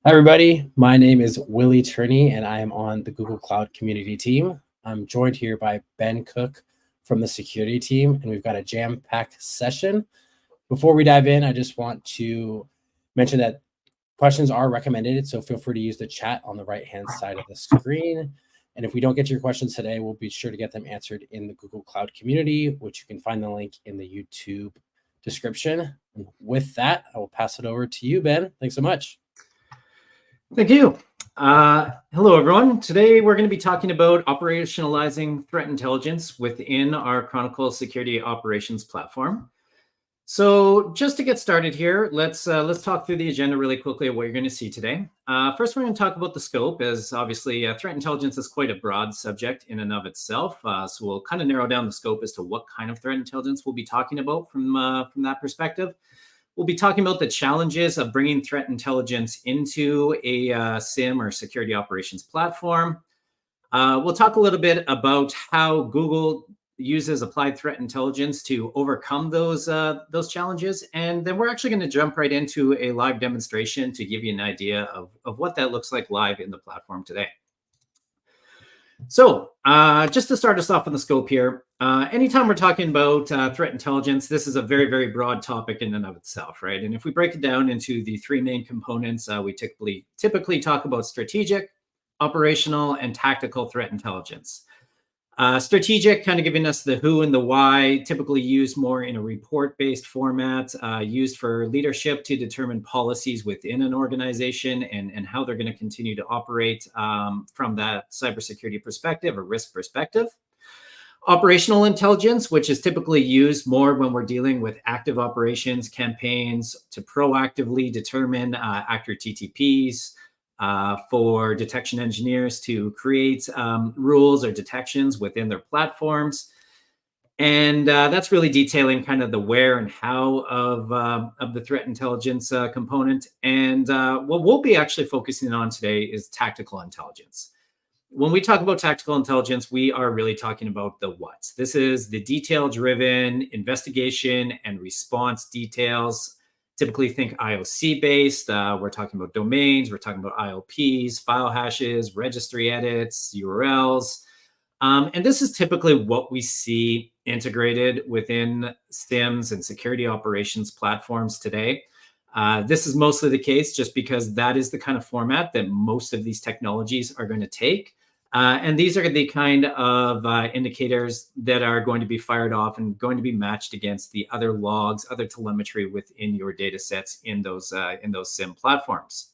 Hi, everybody. My name is Willie Turney, and I am on the Google Cloud community team. I'm joined here by Ben Cook from the security team, and we've got a jam-packed session. Before we dive in, I just want to mention that questions are recommended, so feel free to use the chat on the right-hand side of the screen. And if we don't get to your questions today, we'll be sure to get them answered in the Google Cloud community, which you can find the link in the YouTube description. And with that, I will pass it over to you, Ben. Thanks so much. Thank you. Hello, everyone. Today, we're going to be talking about operationalizing threat intelligence within our Chronicle Security Operations platform. So just to get started here, let's talk through the agenda really quickly of what you're going to see today. First, we're going to talk about the scope, as obviously threat intelligence is quite a broad subject in and of itself. So we'll kind of narrow down the scope as to what kind of threat intelligence we'll be talking about from that perspective. We'll be talking about the challenges of bringing threat intelligence into a SIM or security operations platform. We'll talk a little bit about how Google uses applied threat intelligence to overcome those challenges. And then we're actually going to jump right into a live demonstration to give you an idea of what that looks like live in the platform today. So just to start us off on the scope here, anytime we're talking about threat intelligence, this is a very, very broad topic in and of itself, right? And if we break it down into the three main components, we typically talk about strategic, operational, and tactical threat intelligence. Strategic, kind of giving us the who and the why, typically used more in a report-based format, used for leadership to determine policies within an organization and how they're going to continue to operate from that cybersecurity perspective or risk perspective. Operational intelligence, which is typically used more when we're dealing with active operations campaigns to proactively determine actor TTPs, for detection engineers to create rules or detections within their platforms. And that's really detailing kind of the where and how of the threat intelligence component. And what we'll be actually focusing on today is tactical intelligence. When we talk about tactical intelligence, we are really talking about the what. This is the detail-driven investigation and response details. Typically think IOC based. We're talking about domains, we're talking about IOPs, file hashes, registry edits, URLs. And this is typically what we see integrated within SIMs and security operations platforms today. This is mostly the case just because that is the kind of format that most of these technologies are going to take. And these are the kind of indicators that are going to be fired off and going to be matched against the other logs, other telemetry within your data sets in those SIM platforms.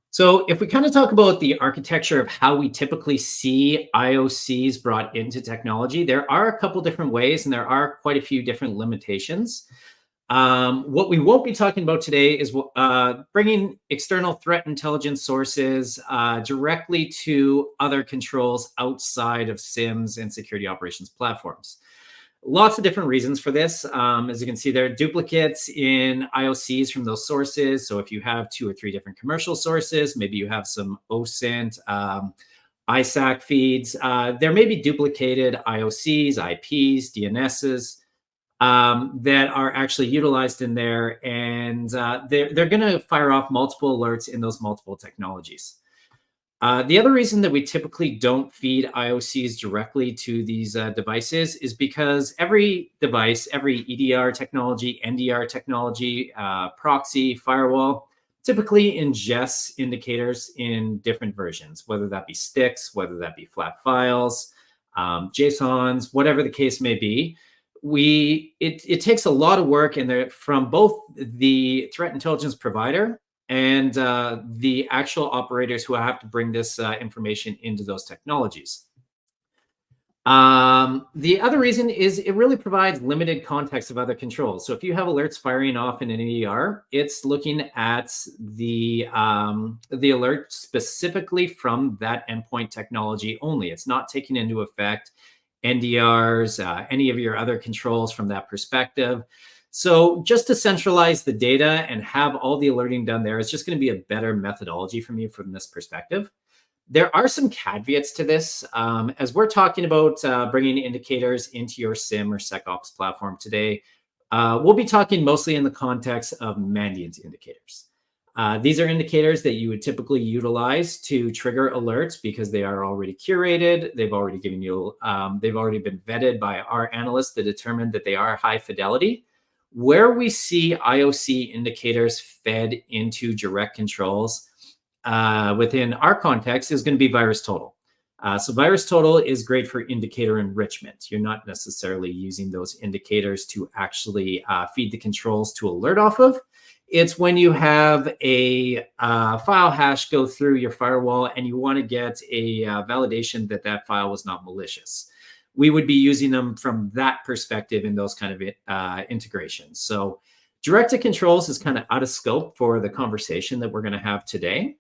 So if we kind of talk about the architecture of how we typically see IOCs brought into technology, there are a couple different ways and there are quite a few different limitations. What we won't be talking about today is bringing external threat intelligence sources directly to other controls outside of SIMs and security operations platforms. Lots of different reasons for this. As you can see, there are duplicates in IOCs from those sources. So if you have 2 or 3 different commercial sources, maybe you have some OSINT, ISAC feeds, there may be duplicated IOCs, IPs, DNSs, that are actually utilized in there, and they're going to fire off multiple alerts in those multiple technologies. The other reason that we typically don't feed IOCs directly to these devices is because every device, every EDR technology, NDR technology, proxy, firewall, typically ingests indicators in different versions, whether that be sticks, whether that be flat files, JSONs, whatever the case may be. It takes a lot of work from both the threat intelligence provider and the actual operators who have to bring this information into those technologies. The other reason is it really provides limited context of other controls. So if you have alerts firing off in an EDR, it's looking at the alert specifically from that endpoint technology only. It's not taking into effect NDRs, any of your other controls from that perspective. So just to centralize the data and have all the alerting done there is just going to be a better methodology for me from this perspective. There are some caveats to this. As we're talking about bringing indicators into your SIM or SecOps platform today, we'll be talking mostly in the context of mandiant indicators. These are indicators that you would typically utilize to trigger alerts because they are already curated. They've already given you, they've already been vetted by our analysts to determine that they are high fidelity. Where we see IOC indicators fed into direct controls within our context is going to be virus total. So virus total is great for indicator enrichment. You're not necessarily using those indicators to actually feed the controls to alert off of. It's when you have a file hash go through your firewall and you want to get a validation that that file was not malicious. We would be using them from that perspective in those kind of integrations. So directed controls is kind of out of scope for the conversation that we're going to have today.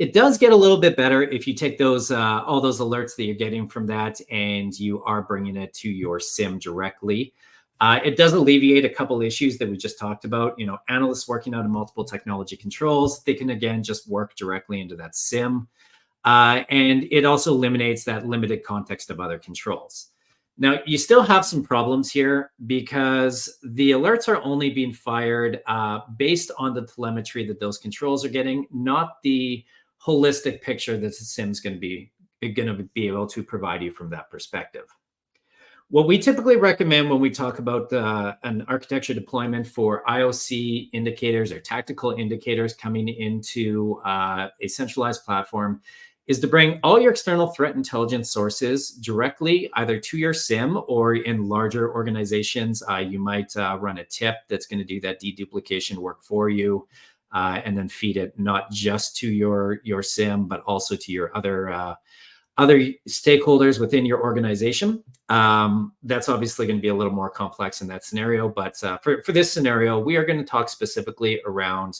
It does get a little bit better if you take those all those alerts that you're getting from that and you are bringing it to your SIM directly. It does alleviate a couple issues that we just talked about. You know, analysts working out of multiple technology controls, they can again just work directly into that SIM. And it also eliminates that limited context of other controls. Now, you still have some problems here because the alerts are only being fired based on the telemetry that those controls are getting, not the holistic picture that the SIM is going to be able to provide you from that perspective. What we typically recommend when we talk about an architecture deployment for IOC indicators or tactical indicators coming into a centralized platform is to bring all your external threat intelligence sources directly either to your SIM, or in larger organizations, you might run a tip that's going to do that deduplication work for you, and then feed it not just to your SIM, but also to your other stakeholders within your organization. That's obviously going to be a little more complex in that scenario, but for this scenario, we are going to talk specifically around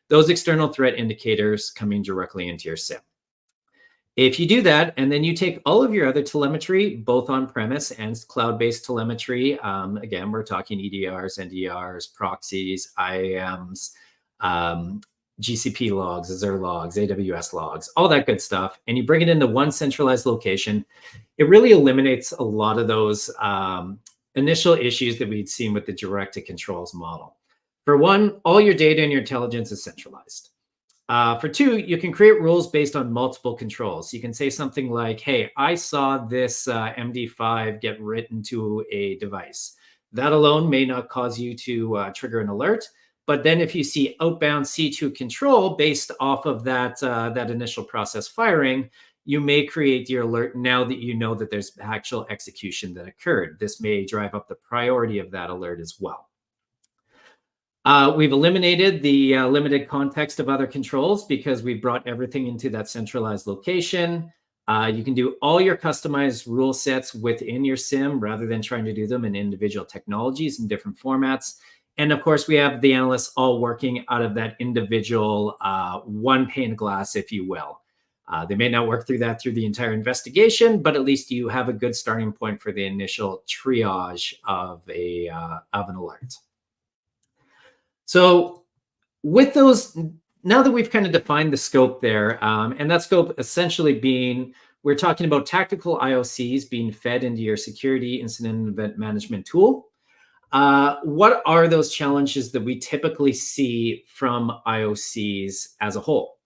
those external threat indicators coming directly into your SIM. If you do that, and then you take all of your other telemetry, both on-premise and cloud-based telemetry, again, we're talking EDRs, NDRs, proxies, IAMs, GCP logs, Azure logs, AWS logs, all that good stuff, and you bring it into one centralized location, it really eliminates a lot of those initial issues that we'd seen with the directed controls model. For one, all your data and your intelligence is centralized. For two, you can create rules based on multiple controls. You can say something like, hey, I saw this MD5 get written to a device. That alone may not cause you to trigger an alert. But then if you see outbound C2 control based off of that initial process firing, you may create your alert now that you know that there's actual execution that occurred. This may drive up the priority of that alert as well. We've eliminated the limited context of other controls because we've brought everything into that centralized location. You can do all your customized rule sets within your SIM rather than trying to do them in individual technologies in different formats. And of course, we have the analysts all working out of that individual one pane of glass, if you will. They may not work through the entire investigation, but at least you have a good starting point for the initial triage of an alert. So with those, now that we've kind of defined the scope there, and that scope essentially being, we're talking about tactical IOCs being fed into your security incident and event management tool. What are those challenges that we typically see from IOCs as a whole?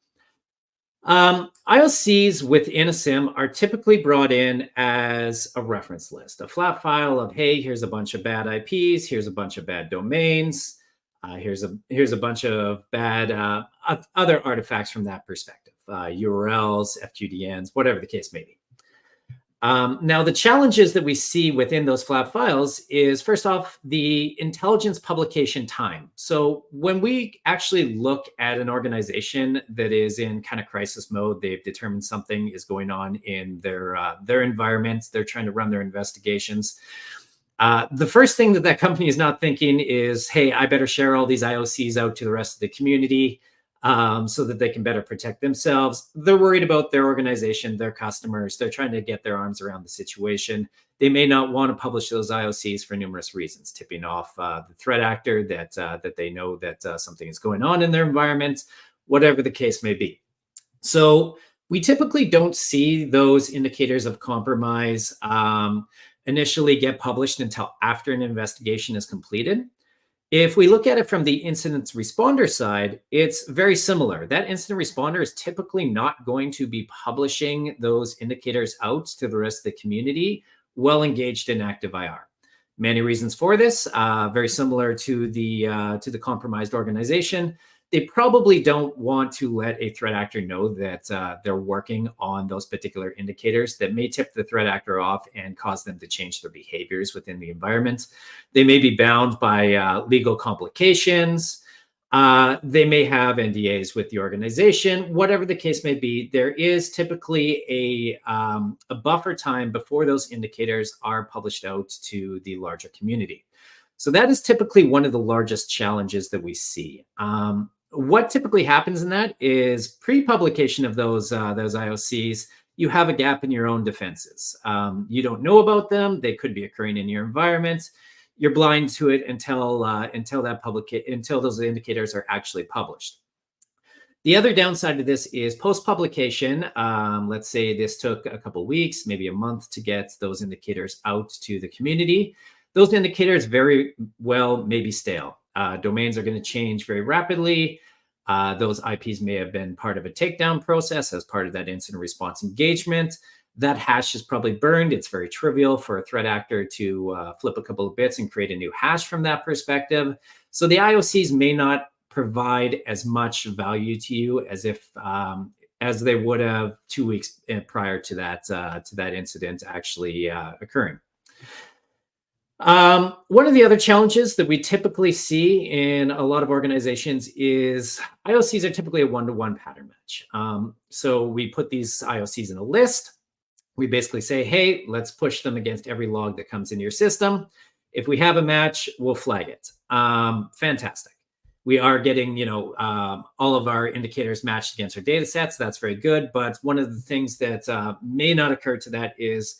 IOCs within a SIM are typically brought in as a reference list, a flat file of, hey, here's a bunch of bad IPs, here's a bunch of bad domains, here's a bunch of bad other artifacts from that perspective, URLs, FQDNs, whatever the case may be. Now, the challenges that we see within those flat files is, first off, the intelligence publication time. So when we actually look at an organization that is in kind of crisis mode, they've determined something is going on in their environment, they're trying to run their investigations. The first thing that company is not thinking is, hey, I better share all these IOCs out to the rest of the community so that they can better protect themselves. They're worried about their organization, their customers. They're trying to get their arms around the situation. They may not want to publish those IOCs for numerous reasons, tipping off the threat actor that they know that something is going on in their environment, whatever the case may be. So we typically don't see those indicators of compromise initially get published until after an investigation is completed. If we look at it from the incident responder side, it's very similar. That incident responder is typically not going to be publishing those indicators out to the rest of the community while engaged in active IR. Many reasons for this, very similar to the compromised organization. They probably don't want to let a threat actor know that they're working on those particular indicators that may tip the threat actor off and cause them to change their behaviors within the environment. They may be bound by legal complications. They may have NDAs with the organization. Whatever the case may be, there is typically a buffer time before those indicators are published out to the larger community. So that is typically one of the largest challenges that we see. What typically happens in that is pre-publication of those IOCs, you have a gap in your own defenses. You don't know about them. They could be occurring in your environment. You're blind to it until those indicators are actually published. The other downside of this is post-publication. Let's say this took a couple of weeks, maybe a month to get those indicators out to the community. Those indicators very well may be stale. Domains are going to change very rapidly. Those IPs may have been part of a takedown process as part of that incident response engagement. That hash is probably burned. It's very trivial for a threat actor to flip a couple of bits and create a new hash from that perspective. So the IOCs may not provide as much value to you as they would have 2 weeks prior to that incident actually occurring. One of the other challenges that we typically see in a lot of organizations is IOCs are typically a one-to-one pattern match. So we put these IOCs in a list. We basically say, hey, let's push them against every log that comes into your system. If we have a match, we'll flag it. Fantastic. We are getting, all of our indicators matched against our data sets. That's very good. But one of the things that may not occur to that is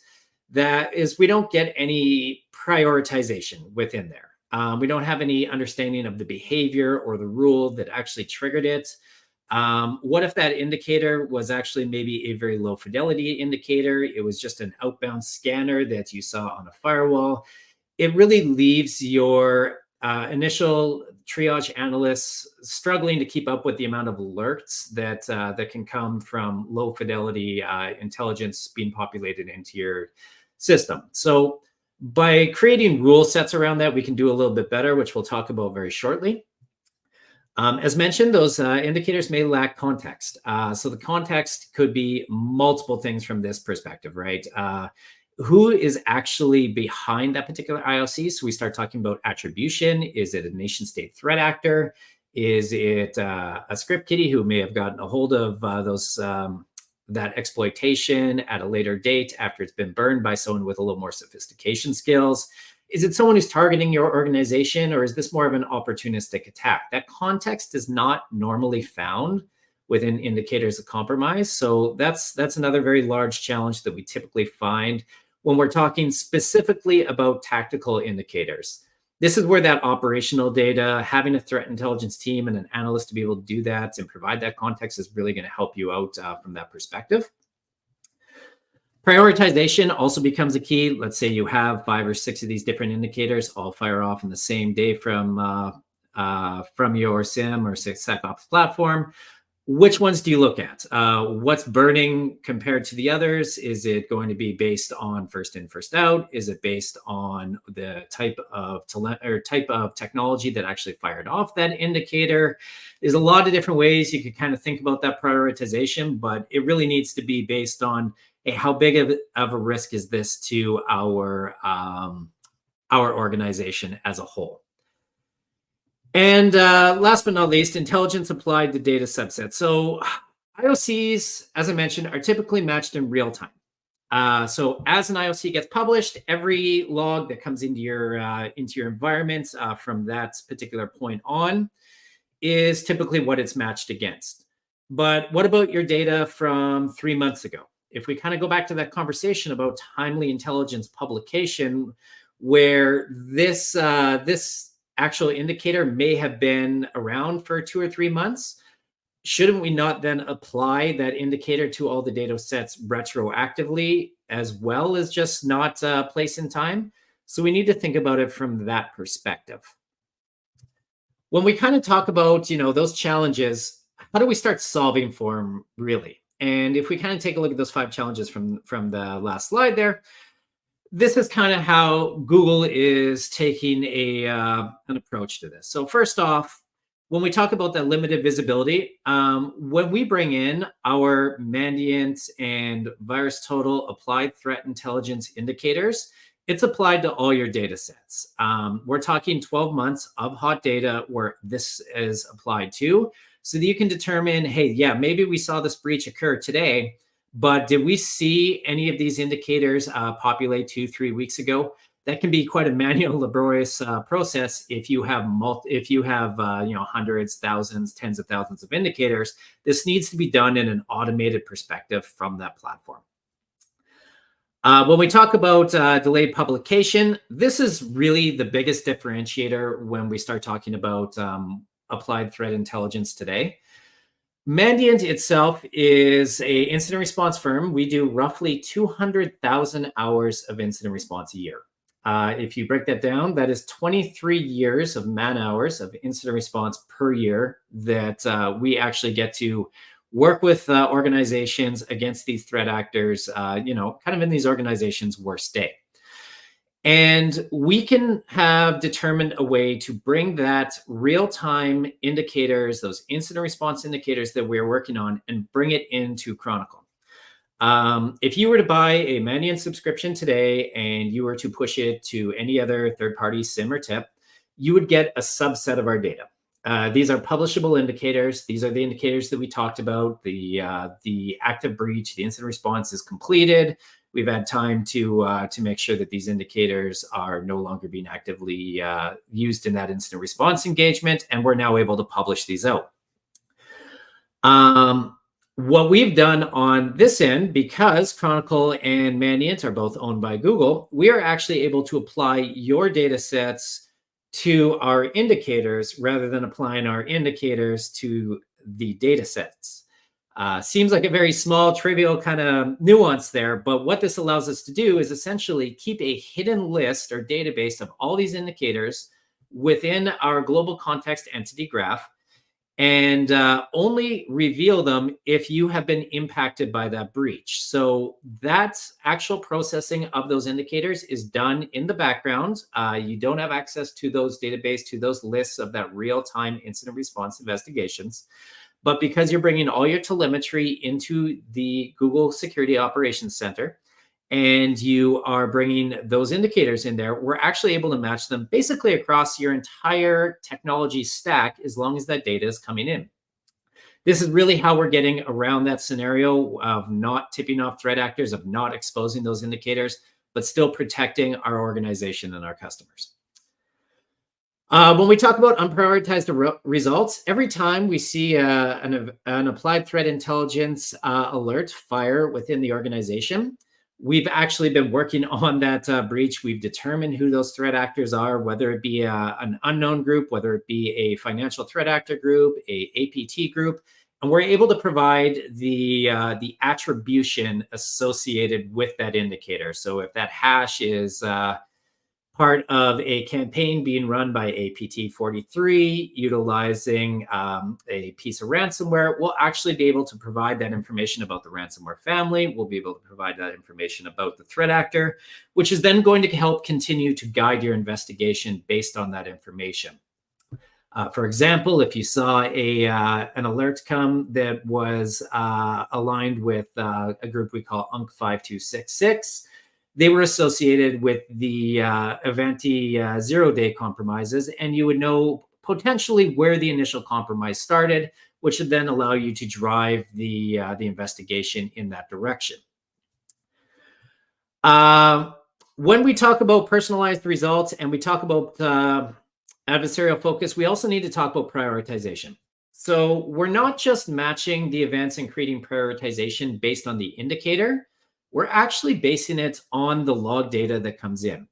we don't get any prioritization within there. We don't have any understanding of the behavior or the rule that actually triggered it. What if that indicator was actually maybe a very low fidelity indicator? It was just an outbound scanner that you saw on a firewall. It really leaves your initial triage analysts struggling to keep up with the amount of alerts that can come from low fidelity intelligence being populated into your system. So by creating rule sets around that, we can do a little bit better, which we'll talk about very shortly. As mentioned, those indicators may lack context. So the context could be multiple things from this perspective, right? Who is actually behind that particular IOC? So we start talking about attribution. Is it a nation state threat actor? Is it a script kiddie who may have gotten a hold of that exploitation at a later date after it's been burned by someone with a little more sophistication skills? Is it someone who's targeting your organization, or is this more of an opportunistic attack? That context is not normally found within indicators of compromise. So that's another very large challenge that we typically find when we're talking specifically about tactical indicators. This is where that operational data, having a threat intelligence team and an analyst to be able to do that and provide that context is really going to help you out from that perspective. Prioritization also becomes a key. Let's say you have 5 or 6 of these different indicators all fire off in the same day from your SIM or SecOps platform. Which ones do you look at? What's burning compared to the others? Is it going to be based on first in, first out? Is it based on the type of technology that actually fired off that indicator? There's a lot of different ways you could kind of think about that prioritization, but it really needs to be based on, hey, how big of a risk is this to our organization as a whole? And last but not least, intelligence applied to data subsets. So IOCs, as I mentioned, are typically matched in real time. So as an IOC gets published, every log that comes into your environment from that particular point on is typically what it's matched against. But what about your data from 3 months ago? If we kind of go back to that conversation about timely intelligence publication, where this actual indicator may have been around for 2 or 3 months, shouldn't we not then apply that indicator to all the data sets retroactively, as well as just not place in time? So we need to think about it from that perspective. when we kind of talk about, those challenges, how do we start solving for them really? And if we kind of take a look at those 5 challenges from the last slide there, this is kind of how Google is taking an approach to this. So first off, when we talk about that limited visibility, when we bring in our Mandiant and VirusTotal applied threat intelligence indicators, it's applied to all your data sets. We're talking 12 months of hot data where this is applied to, so that you can determine, hey, yeah, maybe we saw this breach occur today, but did we see any of these indicators populate 2-3 weeks ago? That can be quite a manual, laborious process if you have hundreds, thousands, tens of thousands of indicators. This needs to be done in an automated perspective from that platform. When we talk about delayed publication, this is really the biggest differentiator when we start talking about applied threat intelligence today. Mandiant itself is a incident response firm. We do roughly 200,000 hours of incident response a year. If you break that down, that is 23 years of man hours of incident response per year that we actually get to work with organizations against these threat actors, kind of in these organizations' worst day. And we can have determined a way to bring that real-time indicators, those incident response indicators that we're working on, and bring it into Chronicle. If you were to buy a Mandiant subscription today and you were to push it to any other third-party SIM or TIP, you would get a subset of our data. These are publishable indicators. These are the indicators that we talked about. The active breach, the incident response is completed. We've had time to make sure that these indicators are no longer being actively used in that incident response engagement, and we're now able to publish these out. What we've done on this end, because Chronicle and Mandiant are both owned by Google, we are actually able to apply your data sets to our indicators rather than applying our indicators to the data sets. Seems like a very small, trivial kind of nuance there, but what this allows us to do is essentially keep a hidden list or database of all these indicators within our global context entity graph, and only reveal them if you have been impacted by that breach. So that actual processing of those indicators is done in the background. You don't have access to those database, to those lists of that real-time incident response investigations. But because you're bringing all your telemetry into the Google Security Operations Center and you are bringing those indicators in there, we're actually able to match them basically across your entire technology stack as long as that data is coming in. This is really how we're getting around that scenario of not tipping off threat actors, of not exposing those indicators, but still protecting our organization and our customers. When we talk about unprioritized results, every time we see an applied threat intelligence alert fire within the organization, we've actually been working on that breach. We've determined who those threat actors are, whether it be an unknown group, whether it be a financial threat actor group, a APT group, and we're able to provide the attribution associated with that indicator. So if that hash is part of a campaign being run by APT43 utilizing a piece of ransomware, we'll actually be able to provide that information about the ransomware family. We'll be able to provide that information about the threat actor, which is then going to help continue to guide your investigation based on that information. For example, if you saw an alert come that was aligned with a group we call UNC5266, they were associated with the Avanti zero-day compromises, and you would know potentially where the initial compromise started, which would then allow you to drive the investigation in that direction. When we talk about personalized results and we talk about adversarial focus, we also need to talk about prioritization. So we're not just matching the events and creating prioritization based on the indicator. We're actually basing it on the log data that comes in.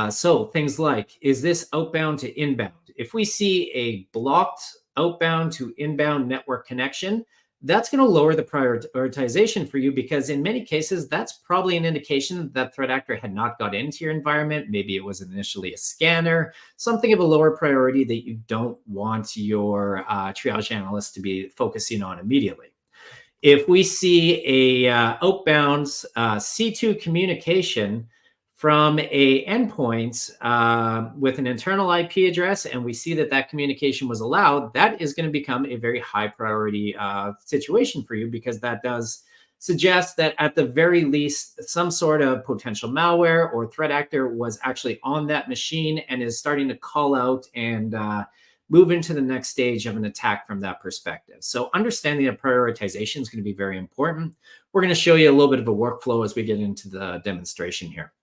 So things like, is this outbound to inbound? If we see a blocked outbound to inbound network connection, that's going to lower the prioritization for you, because in many cases, that's probably an indication that threat actor had not got into your environment. Maybe it was initially a scanner, something of a lower priority that you don't want your triage analyst to be focusing on immediately. If we see a outbound C2 communication from a endpoint with an internal IP address, and we see that that communication was allowed, that is going to become a very high priority situation for you, because that does suggest that at the very least, some sort of potential malware or threat actor was actually on that machine and is starting to call out and move into the next stage of an attack from that perspective. So understanding that prioritization is going to be very important. We're going to show you a little bit of a workflow as we get into the demonstration here.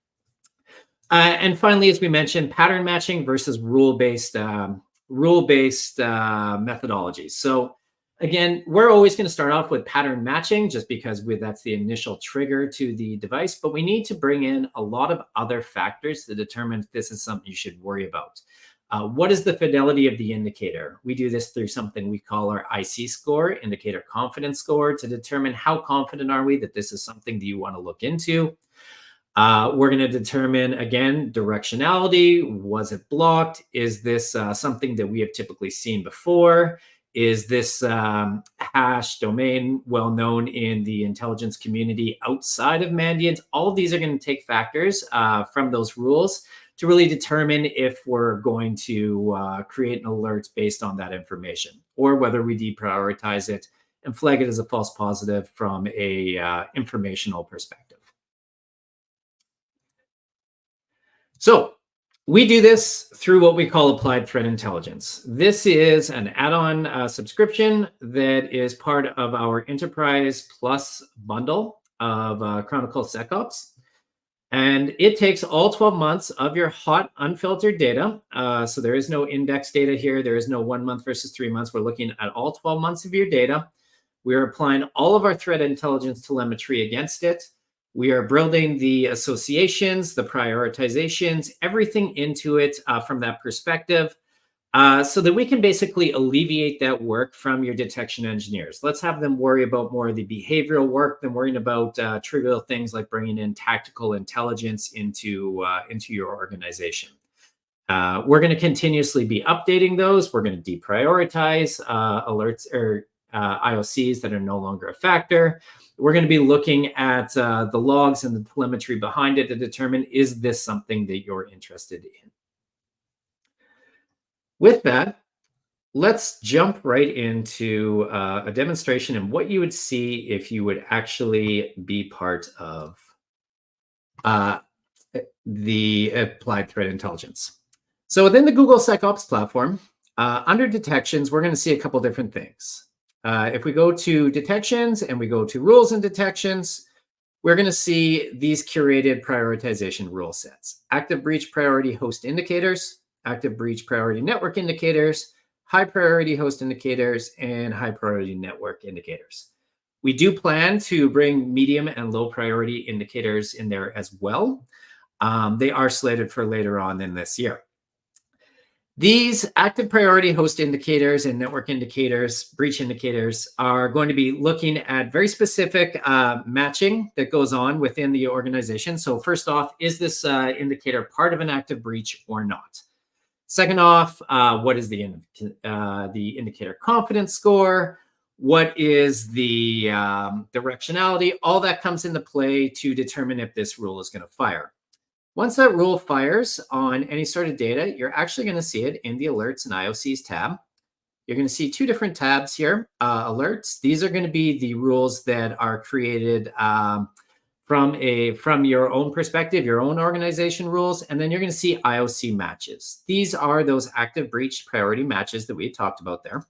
And finally, as we mentioned, pattern matching versus rule-based methodologies. So again, we're always going to start off with pattern matching just because that's the initial trigger to the device, but we need to bring in a lot of other factors to determine if this is something you should worry about. What is the fidelity of the indicator? We do this through something we call our IC score, indicator confidence score, to determine how confident are we that this is something that you want to look into. We're going to determine, again, directionality. Was it blocked? Is this something that we have typically seen before? Is this hash domain well known in the intelligence community outside of Mandiant? All of these are going to take factors from those rules to really determine if we're going to create an alert based on that information, or whether we deprioritize it and flag it as a false positive from a informational perspective. So we do this through what we call applied threat intelligence. This is an add-on subscription that is part of our Enterprise Plus bundle of Chronicle SecOps. And it takes all 12 months of your hot, unfiltered data. So there is no index data here. There is no 1 month versus 3 months. We're looking at all 12 months of your data. We are applying all of our threat intelligence telemetry against it. We are building the associations, the prioritizations, everything into it from that perspective, so that we can basically alleviate that work from your detection engineers. Let's have them worry about more of the behavioral work than worrying about trivial things like bringing in tactical intelligence into your organization. We're going to continuously be updating those. We're going to deprioritize alerts or IOCs that are no longer a factor. We're going to be looking at the logs and the telemetry behind it to determine, is this something that you're interested in? With that, let's jump right into a demonstration and what you would see if you would actually be part of the applied threat intelligence. So within the Google SecOps platform, under detections, we're going to see a couple different things. If we go to detections and we go to rules and detections, we're going to see these curated prioritization rule sets: active breach priority host indicators, active breach priority network indicators, high priority host indicators, and high priority network indicators. We do plan to bring medium and low priority indicators in there as well. They are slated for later on in this year. These active priority host indicators and network indicators, breach indicators, are going to be looking at very specific matching that goes on within the organization. So first off, is this indicator part of an active breach or not? Second off, what is the indicator confidence score? What is the directionality? All that comes into play to determine if this rule is going to fire. Once that rule fires on any sort of data, you're actually going to see it in the Alerts and IOCs tab. You're going to see two different tabs here. Alerts, these are going to be the rules that are created from your own perspective, your own organization rules. And then you're going to see IOC matches. These are those active breach priority matches that we talked about there.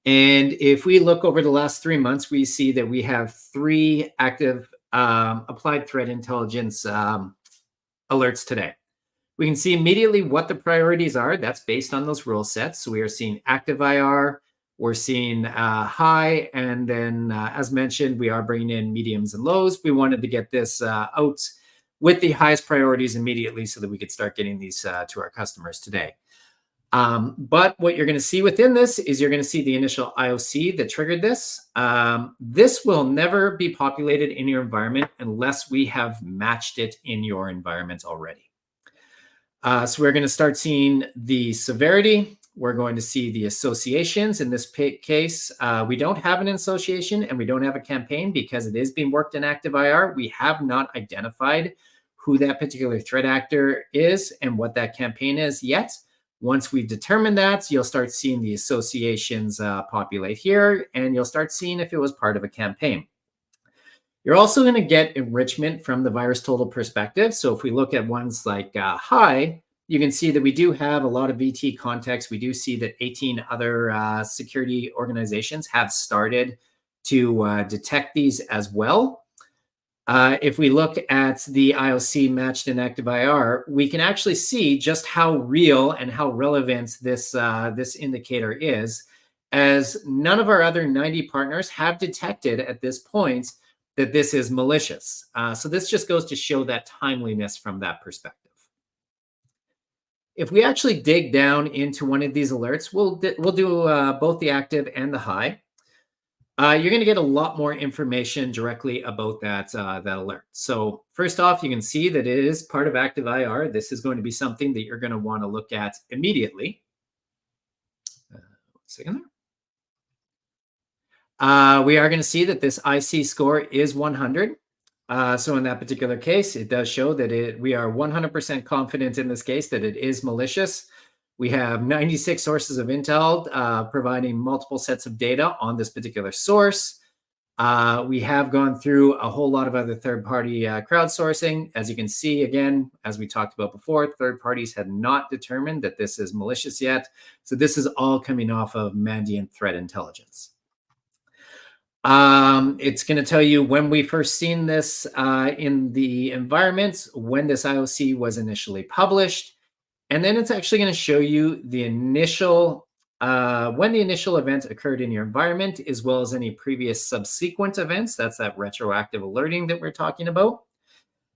And if we look over the last 3 months, we see that we have 3 active applied threat intelligence alerts today. We can see immediately what the priorities are. That's based on those rule sets. So we are seeing active IR, we're seeing high, and then as mentioned, we are bringing in mediums and lows. We wanted to get this out with the highest priorities immediately so that we could start getting these to our customers today. But what you're going to see within this is you're going to see the initial IOC that triggered this. This will never be populated in your environment unless we have matched it in your environment already. So we're going to start seeing the severity. We're going to see the associations. In this case, we don't have an association and we don't have a campaign because it is being worked in active IR. We have not identified who that particular threat actor is and what that campaign is yet. Once we've determined that, you'll start seeing the associations populate here, and you'll start seeing if it was part of a campaign. You're also going to get enrichment from the virus total perspective. So if we look at ones like high, you can see that we do have a lot of VT context. We do see that 18 other security organizations have started to detect these as well. If we look at the IOC matched in active IR, we can actually see just how real and how relevant this indicator is, as none of our other 90 partners have detected at this point that this is malicious. So this just goes to show that timeliness from that perspective. If we actually dig down into one of these alerts, we'll do both the active and the high. You're going to get a lot more information directly about that alert. So first off, you can see that it is part of active IR. This is going to be something that you're going to want to look at immediately. 1 second there. We are going to see that this IC score is 100. So in that particular case, it does show that we are 100% confident in this case that it is malicious. We have 96 sources of intel providing multiple sets of data on this particular source. We have gone through a whole lot of other third-party crowdsourcing. As you can see, again, as we talked about before, third parties have not determined that this is malicious yet. So this is all coming off of Mandiant threat intelligence. It's going to tell you when we first seen this in the environment, when this IOC was initially published. And then it's actually going to show you the initial, when the initial event occurred in your environment, as well as any previous subsequent events. That's that retroactive alerting that we're talking about.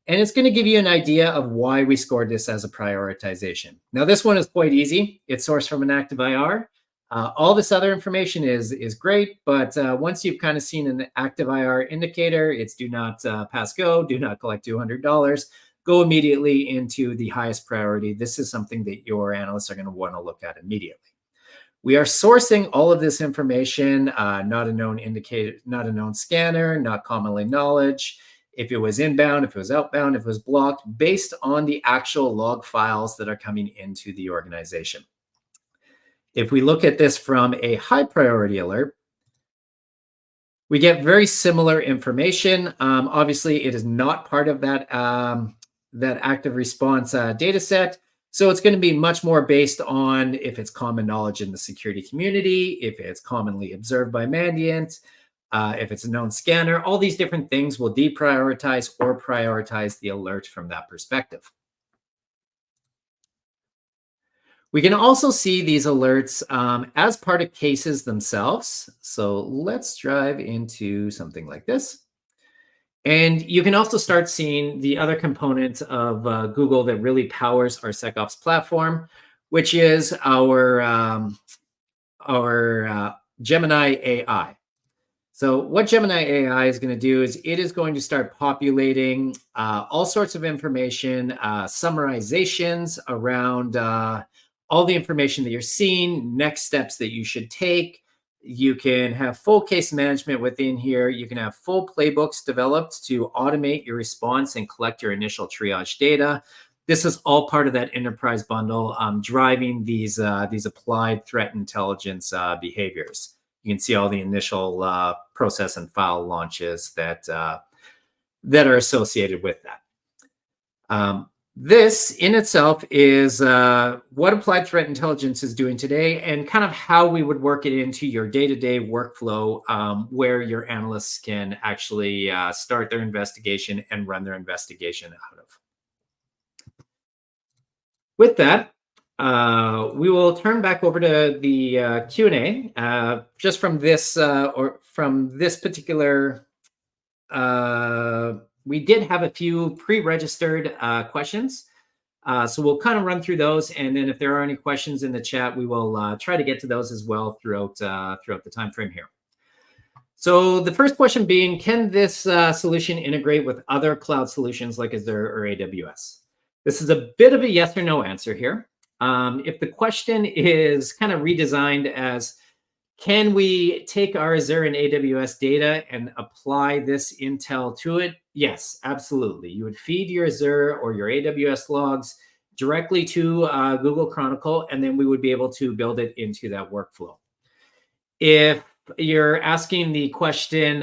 And it's going to give you an idea of why we scored this as a prioritization. Now, this one is quite easy. It's sourced from an active IR. All this other information is great, but once you've kind of seen an active IR indicator, it's do not pass go, do not collect $200. Go immediately into the highest priority. This is something that your analysts are going to want to look at immediately. We are sourcing all of this information, not a known indicator, not a known scanner, not commonly knowledge, if it was inbound, if it was outbound, if it was blocked, based on the actual log files that are coming into the organization. If we look at this from a high priority alert, we get very similar information. Obviously, it is not part of that active response data set. So it's going to be much more based on if it's common knowledge in the security community, if it's commonly observed by Mandiant, if it's a known scanner. All these different things will deprioritize or prioritize the alert from that perspective. We can also see these alerts as part of cases themselves. So let's drive into something like this. And you can also start seeing the other component of Google that really powers our SecOps platform, which is our Gemini AI. So what Gemini AI is going to do is it is going to start populating all sorts of information, summarizations around all the information that you're seeing, next steps that you should take. You can have full case management within here. You can have full playbooks developed to automate your response and collect your initial triage data. This is all part of that enterprise bundle, driving these applied threat intelligence behaviors. You can see all the initial process and file launches that are associated with that. This in itself is what applied threat intelligence is doing today and kind of how we would work it into your day-to-day workflow where your analysts can actually start their investigation and run their investigation out of. With that, we will turn back over to the Q&A just from this particular. We did have a few pre-registered questions. So we'll kind of run through those, and then if there are any questions in the chat, we will try to get to those as well throughout the time frame here. So the first question being, can this solution integrate with other cloud solutions like Azure or AWS? This is a bit of a yes or no answer here. If the question is kind of redesigned as, can we take our Azure and AWS data and apply this intel to it? Yes, absolutely. You would feed your Azure or your AWS logs directly to Google Chronicle, and then we would be able to build it into that workflow. If you're asking the question,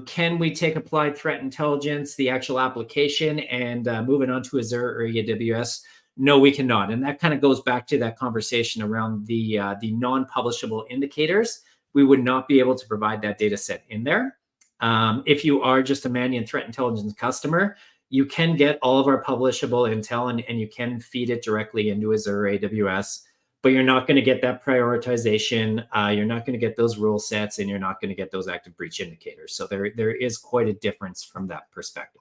can we take applied threat intelligence, the actual application, and move it onto Azure or AWS? No, we cannot. And that kind of goes back to that conversation around the non-publishable indicators. We would not be able to provide that data set in there. If you are just a Mandiant threat intelligence customer, you can get all of our publishable intel and you can feed it directly into Azure or AWS, but you're not going to get that prioritization. You're not going to get those rule sets, and you're not going to get those active breach indicators. So there is quite a difference from that perspective.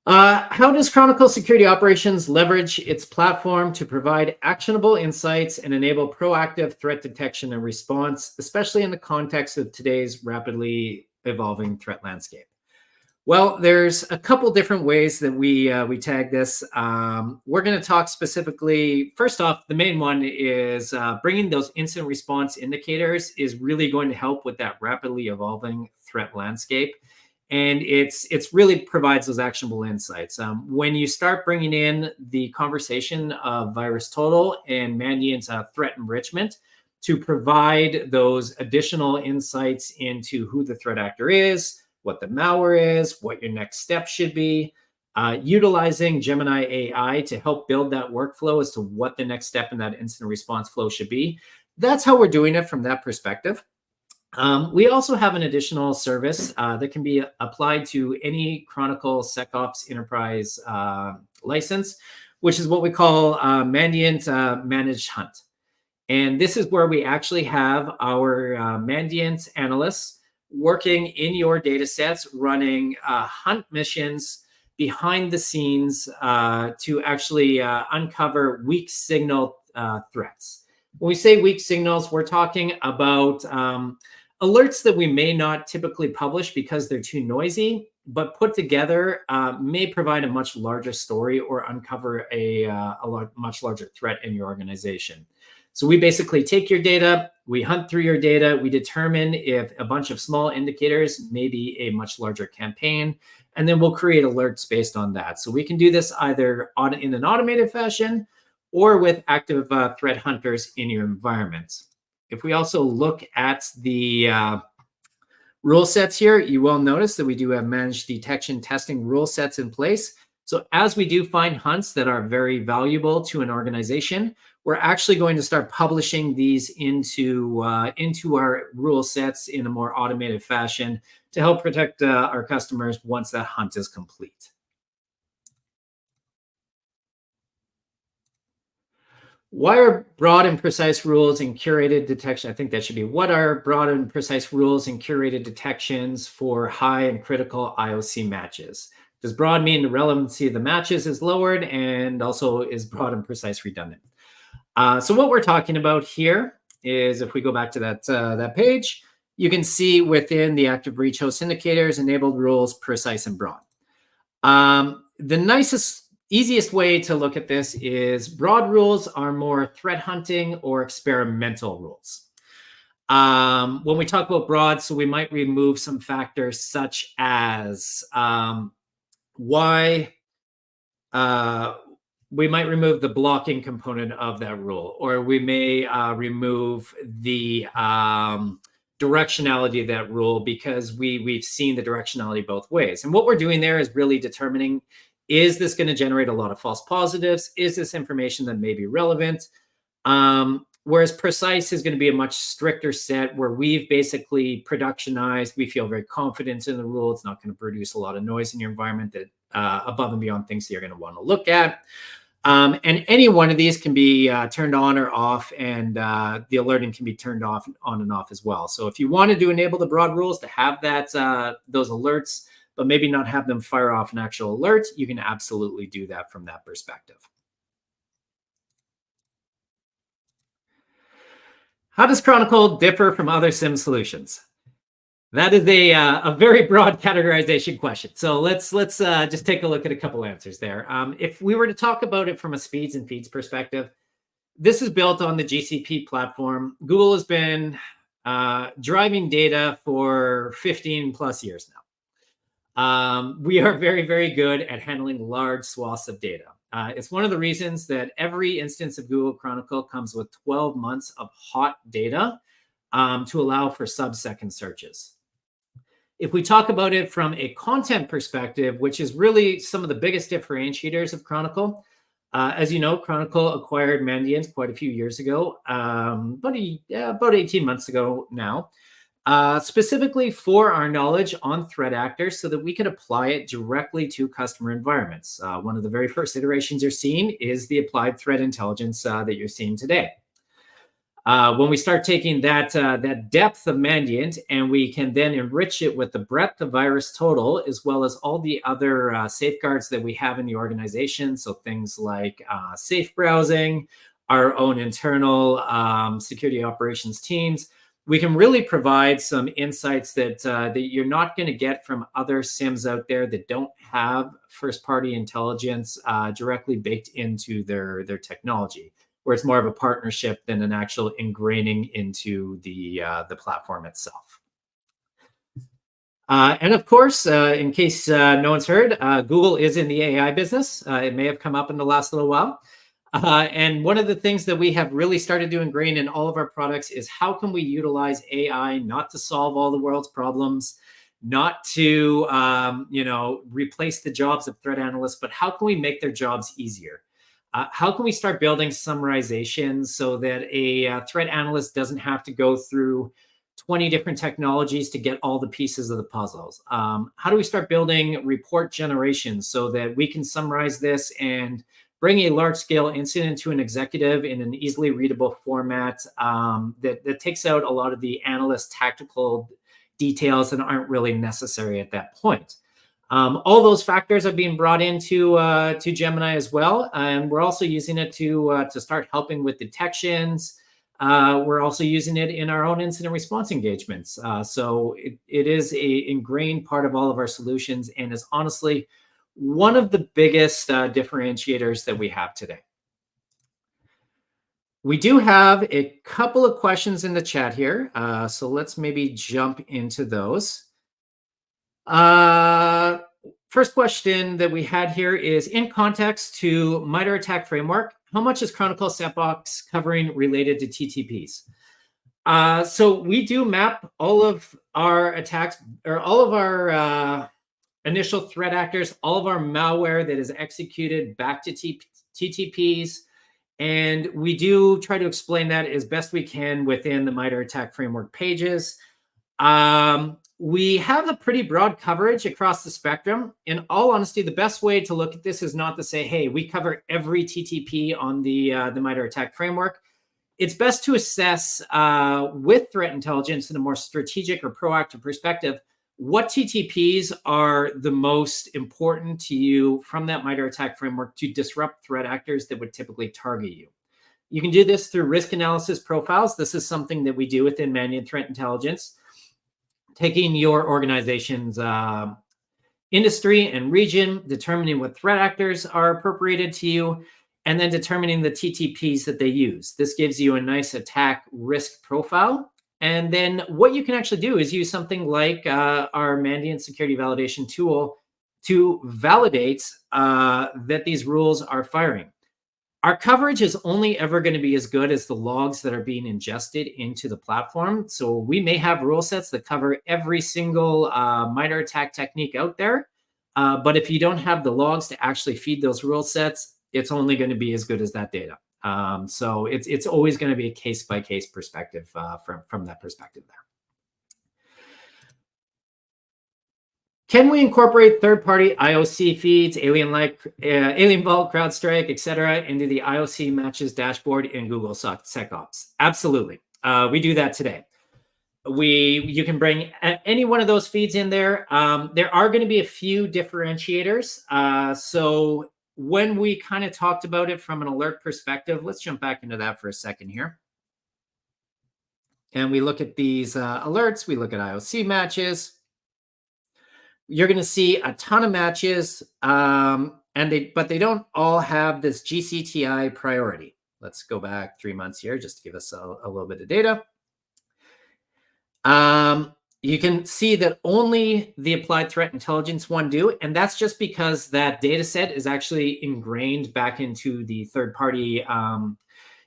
How does Chronicle Security Operations leverage its platform to provide actionable insights and enable proactive threat detection and response, especially in the context of today's rapidly evolving threat landscape? Well, there's a couple different ways that we tag this. We're going to talk specifically, first off, the main one is bringing those incident response indicators is really going to help with that rapidly evolving threat landscape. And it's really provides those actionable insights. When you start bringing in the conversation of VirusTotal and Mandiant's threat enrichment to provide those additional insights into who the threat actor is, what the malware is, what your next step should be, utilizing Gemini AI to help build that workflow as to what the next step in that incident response flow should be. That's how we're doing it from that perspective. We also have an additional service that can be applied to any Chronicle SecOps Enterprise license, which is what we call Mandiant Managed Hunt. And this is where we actually have our Mandiant analysts working in your data sets, running hunt missions behind the scenes to actually uncover weak signal threats. When we say weak signals, we're talking about alerts that we may not typically publish because they're too noisy, but put together may provide a much larger story or uncover a much larger threat in your organization. So we basically take your data, we hunt through your data, we determine if a bunch of small indicators may be a much larger campaign, and then we'll create alerts based on that. So we can do this either in an automated fashion or with active threat hunters in your environment. If we also look at the rule sets here, you will notice that we do have managed detection testing rule sets in place. So as we do find hunts that are very valuable to an organization, we're actually going to start publishing these into our rule sets in a more automated fashion to help protect our customers once that hunt is complete. Why are broad and precise rules and curated detection? I think that should be, what are broad and precise rules and curated detections for high and critical IOC matches? Does broad mean the relevancy of the matches is lowered, and also is broad and precise redundant? So what we're talking about here is, if we go back to that page, you can see within the active breach host indicators, enabled rules, precise and broad. The easiest way to look at this is broad rules are more threat hunting or experimental rules. When we talk about broad, so we might remove some factors such as we might remove the blocking component of that rule, or we may remove the directionality of that rule because we've seen the directionality both ways. And what we're doing there is really determining, is this going to generate a lot of false positives? Is this information that may be relevant? Whereas precise is going to be a much stricter set where we've basically productionized, we feel very confident in the rule. It's not going to produce a lot of noise in your environment that above and beyond things that you're going to want to look at. And any one of these can be turned on or off, and the alerting can be turned on and off as well. So if you wanted to enable the broad rules to have that those alerts but maybe not have them fire off an actual alert, you can absolutely do that from that perspective. How does Chronicle differ from other SIM solutions? That is a very broad categorization question. So let's just take a look at a couple answers there. If we were to talk about it from a speeds and feeds perspective, this is built on the GCP platform. Google has been driving data for 15 plus years now. We are very, very good at handling large swaths of data. It's one of the reasons that every instance of Google Chronicle comes with 12 months of hot data to allow for sub-second searches. If we talk about it from a content perspective, which is really some of the biggest differentiators of Chronicle, as you know, Chronicle acquired Mandiant quite a few years ago, about 18 months ago now, specifically for our knowledge on threat actors so that we can apply it directly to customer environments. One of the very first iterations you're seeing is the applied threat intelligence that you're seeing today. When we start taking that depth of Mandiant and we can then enrich it with the breadth of Virus Total, as well as all the other safeguards that we have in the organization, so things like safe browsing, our own internal security operations teams, we can really provide some insights that you're not going to get from other SIMs out there that don't have first-party intelligence directly baked into their technology, where it's more of a partnership than an actual ingraining into the platform itself. And of course, in case no one's heard, Google is in the AI business. It may have come up in the last little while. And one of the things that we have really started to ingrain in all of our products is how can we utilize AI not to solve all the world's problems, not to replace the jobs of threat analysts, but how can we make their jobs easier? How can we start building summarizations so that a threat analyst doesn't have to go through 20 different technologies to get all the pieces of the puzzles? How do we start building report generation so that we can summarize this and bring a large-scale incident to an executive in an easily readable format that takes out a lot of the analyst tactical details that aren't really necessary at that point? All those factors are being brought into to Gemini as well, and we're also using it to start helping with detections. We're also using it in our own incident response engagements. So it is a ingrained part of all of our solutions, and is honestly one of the biggest differentiators that we have today. We do have a couple of questions in the chat here, so let's maybe jump into those. First question that we had here is, in context to MITRE ATT&CK framework, how much is Chronicle Sandbox covering related to TTPs? So we do map all of our attacks, or all of our initial threat actors, all of our malware that is executed back to TTPs. And we do try to explain that as best we can within the MITRE ATT&CK framework pages. We have a pretty broad coverage across the spectrum. In all honesty, the best way to look at this is not to say, hey, we cover every TTP on the MITRE ATT&CK framework. It's best to assess with threat intelligence in a more strategic or proactive perspective, what TTPs are the most important to you from that MITRE ATT&CK framework to disrupt threat actors that would typically target you. You can do this through risk analysis profiles. This is something that we do within Mandiant Threat Intelligence, taking your organization's industry and region, determining what threat actors are appropriated to you, and then determining the TTPs that they use. This gives you a nice attack risk profile. And then what you can actually do is use something like our Mandiant security validation tool to validate that these rules are firing. Our coverage is only ever going to be as good as the logs that are being ingested into the platform. So we may have rule sets that cover every single MITRE ATT&CK technique out there. But if you don't have the logs to actually feed those rule sets, it's only going to be as good as that data. So it's always going to be a case-by-case perspective from that perspective there. Can we incorporate third-party IOC feeds, Alien Vault, CrowdStrike, et cetera, into the IOC matches dashboard in Google SecOps? Absolutely. We do that today. you can bring any one of those feeds in there. There are going to be a few differentiators. So when we kind of talked about it from an alert perspective, let's jump back into that for a second here. And we look at these alerts. We look at IOC matches. You're going to see a ton of matches, but they don't all have this GCTI priority. Let's go back 3 months here just to give us a little bit of data. You can see that only the applied threat intelligence one do, and that's just because that data set is actually ingrained back into the third-party,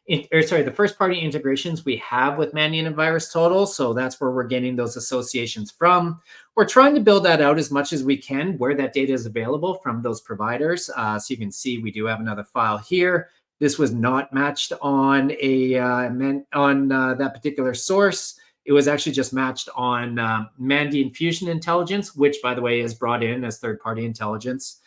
the first-party integrations we have with Mandiant and VirusTotal. So that's where we're getting those associations from. We're trying to build that out as much as we can where that data is available from those providers. So you can see we do have another file here. This was not matched on that particular source. It was actually just matched on Mandiant Fusion Intelligence, which, by the way, is brought in as third-party intelligence.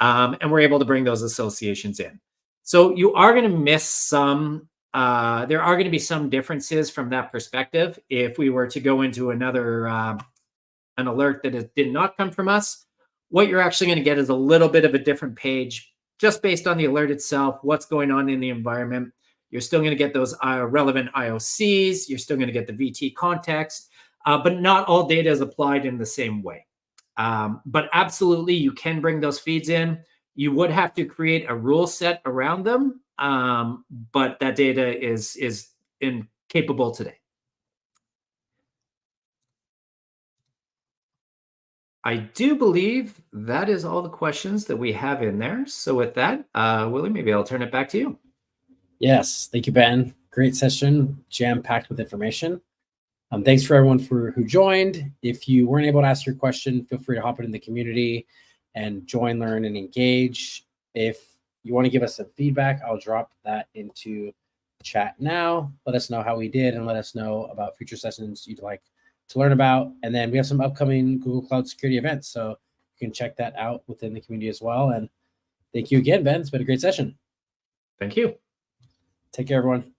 And we're able to bring those associations in. So you are going to miss some. There are going to be some differences from that perspective. If we were to go into another an alert that did not come from us, what you're actually going to get is a little bit of a different page just based on the alert itself, what's going on in the environment. You're still going to get those relevant IOCs. You're still going to get the VT context, but not all data is applied in the same way. But absolutely, you can bring those feeds in. You would have to create a rule set around them, but that data is incapable today. I do believe that is all the questions that we have in there. So with that, Willie, maybe I'll turn it back to you. Yes, thank you, Ben. Great session, jam-packed with information. Thanks for everyone who joined. If you weren't able to ask your question, feel free to hop into the community and join, learn, and engage. If you want to give us some feedback, I'll drop that into chat now. Let us know how we did and let us know about future sessions you'd like to learn about. And then we have some upcoming Google Cloud Security events, so you can check that out within the community as well. And thank you again, Ben. It's been a great session. Thank you. Take care, everyone.